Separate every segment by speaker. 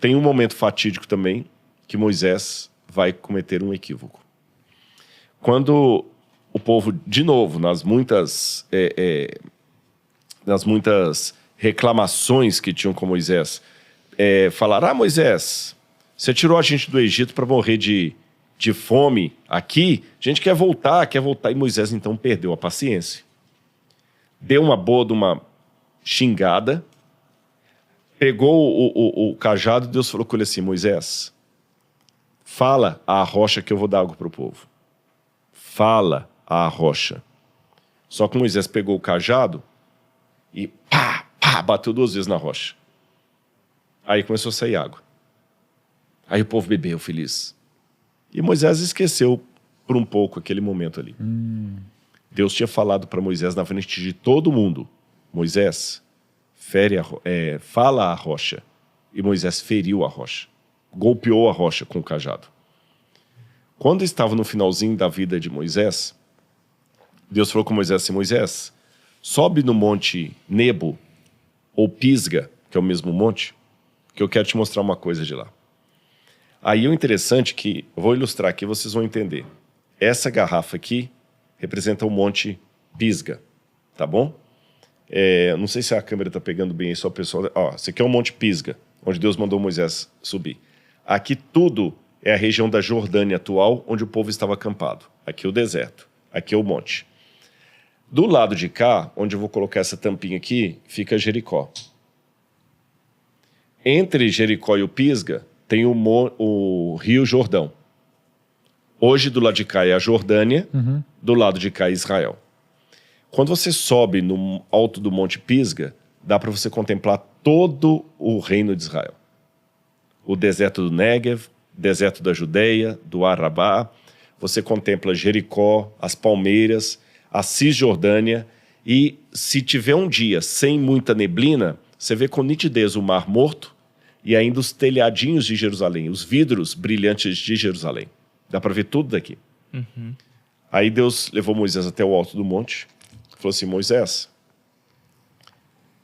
Speaker 1: tem um momento fatídico também que Moisés vai cometer um equívoco. Quando o povo, de novo, nas muitas reclamações que tinham com Moisés, falaram, Moisés, você tirou a gente do Egito para morrer de fome aqui, a gente quer voltar. E Moisés então perdeu a paciência. Deu uma boa de uma xingada, pegou o cajado e Deus falou com ele assim, Moisés, fala à rocha que eu vou dar água para o povo. Fala à rocha. Só que Moisés pegou o cajado e bateu 2 vezes na rocha. Aí começou a sair água. Aí o povo bebeu feliz. E Moisés esqueceu por um pouco aquele momento ali. Deus tinha falado para Moisés na frente de todo mundo, Moisés, fala à rocha. E Moisés feriu a rocha. Golpeou a rocha com o cajado. Quando estava no finalzinho da vida de Moisés, Deus falou com Moisés assim, Moisés, sobe no monte Nebo, ou Pisga, que é o mesmo monte, que eu quero te mostrar uma coisa de lá. Aí o interessante é que, eu vou ilustrar aqui, vocês vão entender. Essa garrafa aqui representa o monte Pisga, tá bom? Não sei se a câmera está pegando bem aí, só o pessoal... Esse aqui é o monte Pisga, onde Deus mandou Moisés subir. Aqui tudo é a região da Jordânia atual, onde o povo estava acampado. Aqui é o deserto, aqui é o monte. Do lado de cá, onde eu vou colocar essa tampinha aqui, fica Jericó. Entre Jericó e o Pisga, tem o Rio Jordão. Hoje, do lado de cá é a Jordânia, do lado de cá é Israel. Quando você sobe no alto do Monte Pisga, dá para você contemplar todo o reino de Israel. O deserto do Néguev, deserto da Judeia, do Arabá. Você contempla Jericó, as palmeiras, a Cisjordânia. E se tiver um dia sem muita neblina, você vê com nitidez o Mar Morto e ainda os telhadinhos de Jerusalém, os vidros brilhantes de Jerusalém. Dá para ver tudo daqui. Aí Deus levou Moisés até o alto do monte. Falou assim, Moisés,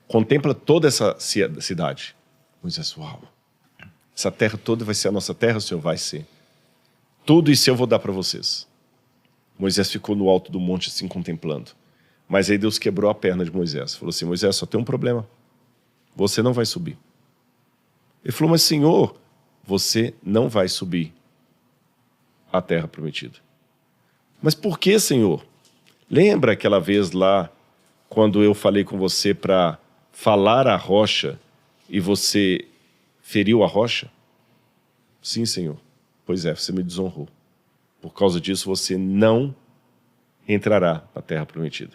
Speaker 1: contempla toda essa cidade. Moisés, uau. Essa terra toda vai ser a nossa terra, o Senhor vai ser. Tudo isso eu vou dar para vocês. Moisés ficou no alto do monte assim contemplando. Mas aí Deus quebrou a perna de Moisés. Falou assim, Moisés, só tem um problema. Você não vai subir. Ele falou, mas Senhor, você não vai subir a terra prometida. Mas por que, Senhor? Lembra aquela vez lá, quando eu falei com você para falar à rocha e você feriu a rocha? Sim, Senhor. Pois é, você me desonrou. Por causa disso, você não entrará na terra prometida.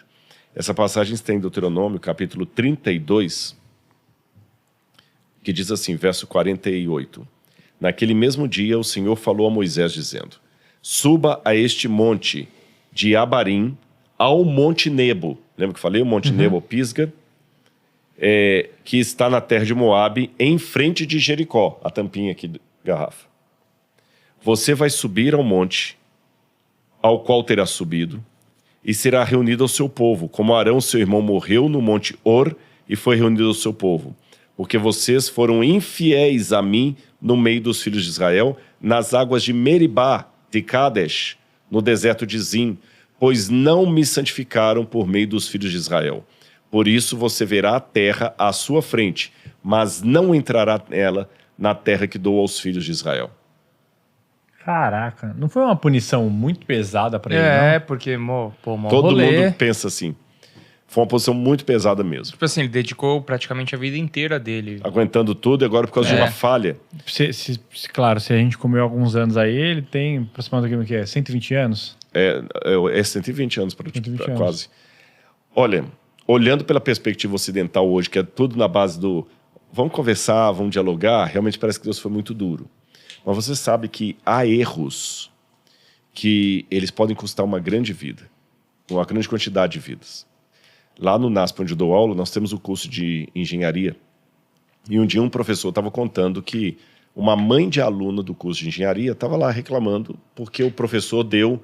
Speaker 1: Essa passagem está em Deuteronômio, capítulo 32, que diz assim, verso 48. Naquele mesmo dia, o Senhor falou a Moisés, dizendo, suba a este monte de Abarim, ao monte Nebo. Lembra que eu falei? O monte Nebo, Pisga, que está na terra de Moabe, em frente de Jericó. A tampinha aqui da garrafa. Você vai subir ao monte, ao qual terá subido, e será reunido ao seu povo, como Arão, seu irmão, morreu no monte Hor, e foi reunido ao seu povo. Porque vocês foram infiéis a mim no meio dos filhos de Israel, nas águas de Meribá, de Kadesh, no deserto de Zim, pois não me santificaram por meio dos filhos de Israel. Por isso você verá a terra à sua frente, mas não entrará nela na terra que dou aos filhos de Israel.
Speaker 2: Caraca, não foi uma punição muito pesada pra ele, não?
Speaker 3: Porque, mó
Speaker 1: Todo
Speaker 3: rolê.
Speaker 1: mundo pensa assim. Foi uma posição muito pesada mesmo.
Speaker 3: Tipo assim, ele dedicou praticamente a vida inteira dele.
Speaker 1: Aguentando tudo e agora por causa de uma falha.
Speaker 2: Claro, se a gente comeu alguns anos aí, ele tem aproximadamente o que é? 120 anos?
Speaker 1: É 120 anos,
Speaker 2: 120 anos.
Speaker 1: Quase. Olha, olhando pela perspectiva ocidental hoje, que é tudo na base do vamos conversar, vamos dialogar, realmente parece que Deus foi muito duro. Mas você sabe que há erros que eles podem custar uma grande vida, uma grande quantidade de vidas. Lá no NASP, onde eu dou aula, nós temos o curso de engenharia. E um dia um professor estava contando que uma mãe de aluna do curso de engenharia estava lá reclamando porque o professor deu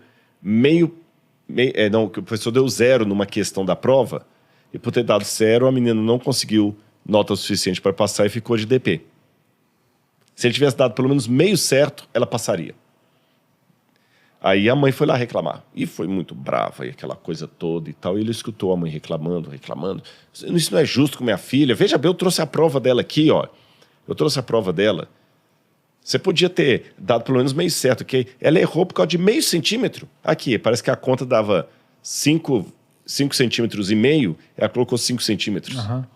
Speaker 1: que o professor deu 0 numa questão da prova, e por ter dado 0, a menina não conseguiu nota suficiente para passar e ficou de DP. Se ele tivesse dado pelo menos meio certo, ela passaria. Aí a mãe foi lá reclamar. E foi muito brava, e aquela coisa toda e tal. E ele escutou a mãe reclamando. Isso não é justo com minha filha. Veja bem, eu trouxe a prova dela aqui, ó. Eu trouxe a prova dela. Você podia ter dado pelo menos meio certo, que ela errou por causa de meio centímetro. Aqui, parece que a conta dava 5 centímetros e meio, ela colocou 5 centímetros.
Speaker 2: Aham.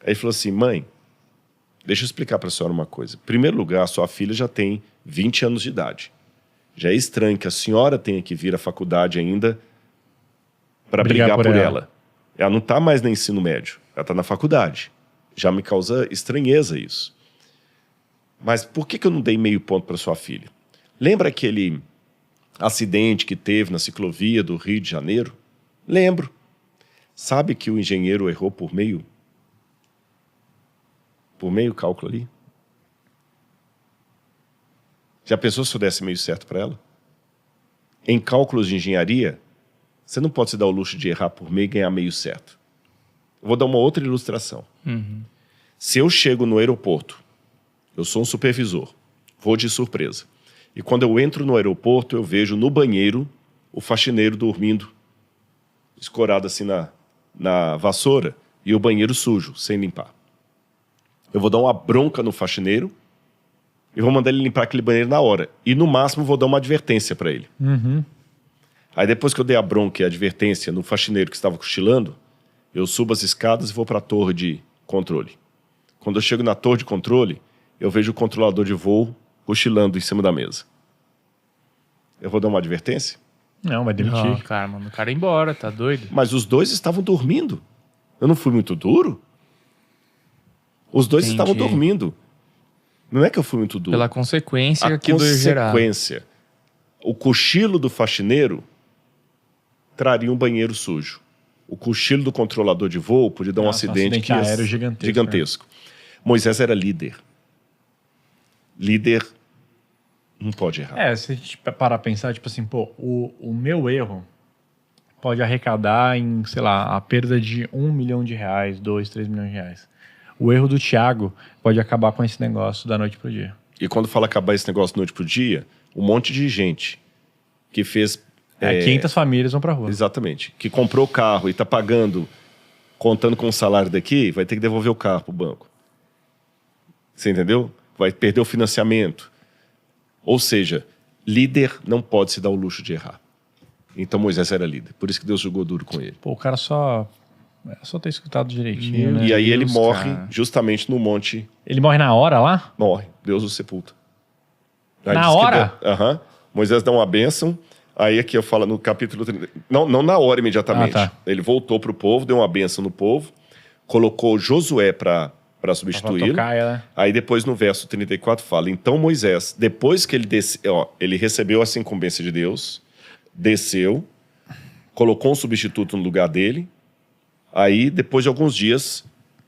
Speaker 1: Aí ele falou assim, mãe, deixa eu explicar para a senhora uma coisa. Em primeiro lugar, sua filha já tem 20 anos de idade. Já é estranho que a senhora tenha que vir à faculdade ainda para brigar por ela. Ela não está mais no ensino médio, ela está na faculdade. Já me causa estranheza isso. Mas por que eu não dei meio ponto para sua filha? Lembra aquele acidente que teve na ciclovia do Rio de Janeiro? Lembro. Sabe que o engenheiro errou por meio cálculo ali? Já pensou se eu desse meio certo para ela? Em cálculos de engenharia, você não pode se dar o luxo de errar por meio e ganhar meio certo. Eu vou dar uma outra ilustração. Se eu chego no aeroporto, eu sou um supervisor, vou de surpresa. E quando eu entro no aeroporto, eu vejo no banheiro o faxineiro dormindo, escorado assim na vassoura, e o banheiro sujo, sem limpar. Eu vou dar uma bronca no faxineiro e vou mandar ele limpar aquele banheiro na hora. E no máximo vou dar uma advertência para ele. Aí depois que eu dei a bronca e a advertência no faxineiro que estava cochilando, eu subo as escadas e vou para a torre de controle. Quando eu chego na torre de controle, eu vejo o controlador de voo cochilando em cima da mesa. Eu vou dar uma advertência?
Speaker 2: Não, vai demitir.
Speaker 3: Não, cara, mano, o cara ir embora, tá doido?
Speaker 1: Mas os dois estavam dormindo. Eu não fui muito duro? Os dois
Speaker 3: Entendi.
Speaker 1: estavam dormindo. Não é que eu fui muito duro.
Speaker 3: Pela consequência
Speaker 1: A
Speaker 3: que do gerar.
Speaker 1: consequência. O cochilo do faxineiro traria um banheiro sujo. O cochilo do controlador de voo podia dar um
Speaker 2: Nossa,
Speaker 1: acidente que ia
Speaker 2: aéreo gigantesco.
Speaker 1: Moisés era líder. Líder não pode errar.
Speaker 2: Se a gente parar a pensar, tipo assim, pô, o meu erro pode arrecadar em, sei lá, a perda de R$1 milhão, 2, 3 milhões de reais. O erro do Thiago pode acabar com esse negócio da noite pro dia.
Speaker 1: E quando fala acabar esse negócio da noite pro dia, um monte de gente que fez...
Speaker 2: 500 famílias vão pra rua.
Speaker 1: Exatamente. Que comprou o carro e está pagando, contando com o salário daqui, vai ter que devolver o carro pro banco. Você entendeu? Vai perder o financiamento. Ou seja, líder não pode se dar o luxo de errar. Então Moisés era líder. Por isso que Deus jogou duro com ele.
Speaker 2: Pô, o cara só ter escutado direitinho, né?
Speaker 1: E aí ele
Speaker 3: Deus,
Speaker 1: morre
Speaker 3: cara.
Speaker 1: justamente no monte.
Speaker 2: Ele morre na hora lá?
Speaker 1: Morre. Deus o sepulta. Aí
Speaker 2: Na
Speaker 1: diz que
Speaker 2: hora?
Speaker 1: Aham. Moisés dá uma bênção. Aí aqui eu falo no capítulo 30. Não na hora imediatamente.
Speaker 2: Ah, tá.
Speaker 1: Ele voltou para o povo, deu uma bênção no povo, colocou Josué para substituí-lo.
Speaker 2: Né?
Speaker 1: Aí depois no verso 34 fala, então Moisés, depois que ele recebeu essa incumbência de Deus, desceu, colocou um substituto no lugar dele, aí depois de alguns dias,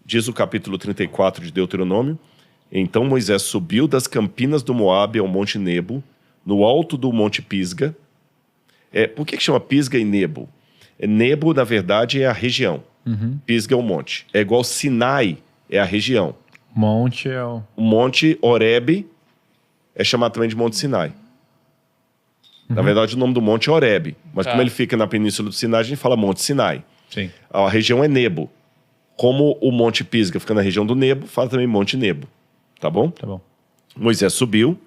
Speaker 1: diz o capítulo 34 de Deuteronômio, então Moisés subiu das campinas do Moabe ao monte Nebo, no alto do monte Pisga. Por que chama Pisga e Nebo? Nebo, na verdade, é a região. Pisga é o monte. É igual Sinai, é a região.
Speaker 2: Monte é o...
Speaker 1: O monte Horebe é chamado também de Monte Sinai. Na verdade, o nome do monte é Horebe. Mas
Speaker 3: Tá.
Speaker 1: como ele fica na península do Sinai, a gente fala Monte Sinai.
Speaker 2: Sim.
Speaker 1: A região é Nebo. Como o monte Pisga fica na região do Nebo, fala também Monte Nebo. Tá bom?
Speaker 2: Tá bom.
Speaker 1: Moisés subiu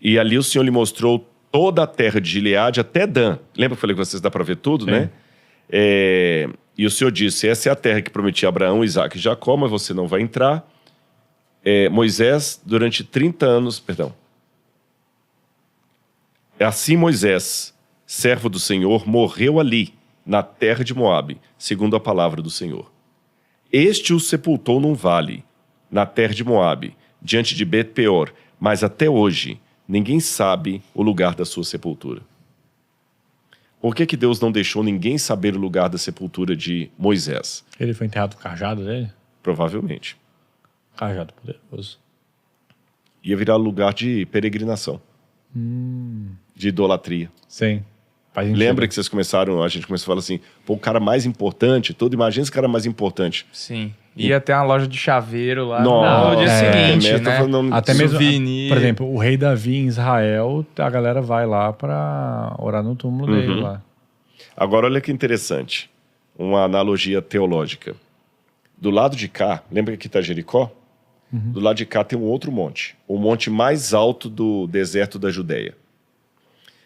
Speaker 1: e ali o Senhor lhe mostrou toda a terra de Gileade até Dan. Lembra que eu falei que vocês dá para ver tudo,
Speaker 2: Sim.
Speaker 1: né? E o Senhor disse, essa é a terra que prometi a Abraão, Isaac e Jacó, mas você não vai entrar. Moisés, durante 30 anos... Perdão. Assim Moisés, servo do Senhor, morreu ali, na terra de Moabe, segundo a palavra do Senhor. Este o sepultou num vale, na terra de Moabe, diante de Bet-peor, mas até hoje ninguém sabe o lugar da sua sepultura. Por que Deus não deixou ninguém saber o lugar da sepultura de Moisés?
Speaker 2: Ele foi enterrado com o cajado dele?
Speaker 1: Provavelmente.
Speaker 2: Cajado poderoso.
Speaker 1: Ia virar lugar de peregrinação. De idolatria.
Speaker 2: Sim. Faz sentido.
Speaker 1: Lembra que a gente começou a falar assim, pô, o cara mais importante, imagina esse cara mais importante.
Speaker 3: Sim. Ia até uma loja de chaveiro lá
Speaker 1: Nossa,
Speaker 3: no dia seguinte,
Speaker 1: Deméter
Speaker 3: né?
Speaker 1: falando
Speaker 2: Até mesmo,
Speaker 3: Souvenir.
Speaker 2: por exemplo, o rei Davi em Israel, a galera vai lá pra orar no túmulo dele lá.
Speaker 1: Agora, olha que interessante. Uma analogia teológica. Do lado de cá, lembra que aqui está Jericó? Do lado de cá tem um outro monte. O monte mais alto do deserto da Judéia.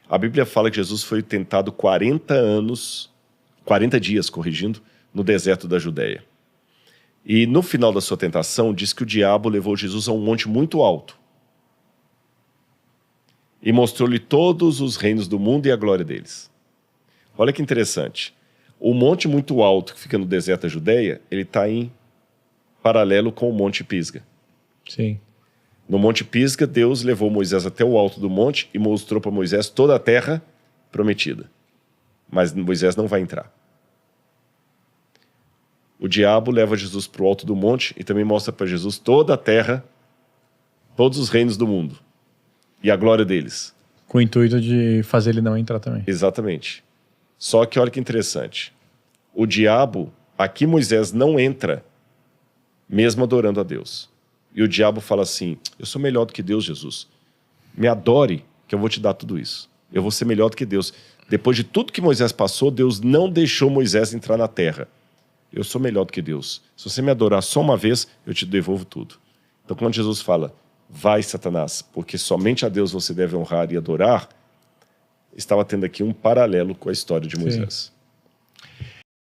Speaker 1: A Bíblia fala que Jesus foi tentado 40 dias, corrigindo, no deserto da Judéia. E no final da sua tentação, diz que o diabo levou Jesus a um monte muito alto. E mostrou-lhe todos os reinos do mundo e a glória deles. Olha que interessante. O monte muito alto que fica no deserto da Judéia, ele está em paralelo com o Monte Pisga.
Speaker 2: Sim.
Speaker 1: No Monte Pisga, Deus levou Moisés até o alto do monte e mostrou para Moisés toda a terra prometida. Mas Moisés não vai entrar. O diabo leva Jesus para o alto do monte e também mostra para Jesus toda a terra, todos os reinos do mundo e a glória deles.
Speaker 2: Com o intuito de fazer ele não entrar também.
Speaker 1: Exatamente. Só que olha que interessante. O diabo, aqui Moisés não entra, mesmo adorando a Deus. E o diabo fala assim, eu sou melhor do que Deus, Jesus. Me adore, que eu vou te dar tudo isso. Eu vou ser melhor do que Deus. Depois de tudo que Moisés passou, Deus não deixou Moisés entrar na terra. Eu sou melhor do que Deus. Se você me adorar só uma vez, eu te devolvo tudo. Então, quando Jesus fala, vai, Satanás, porque somente a Deus você deve honrar e adorar, estava tendo aqui um paralelo com a história de Moisés.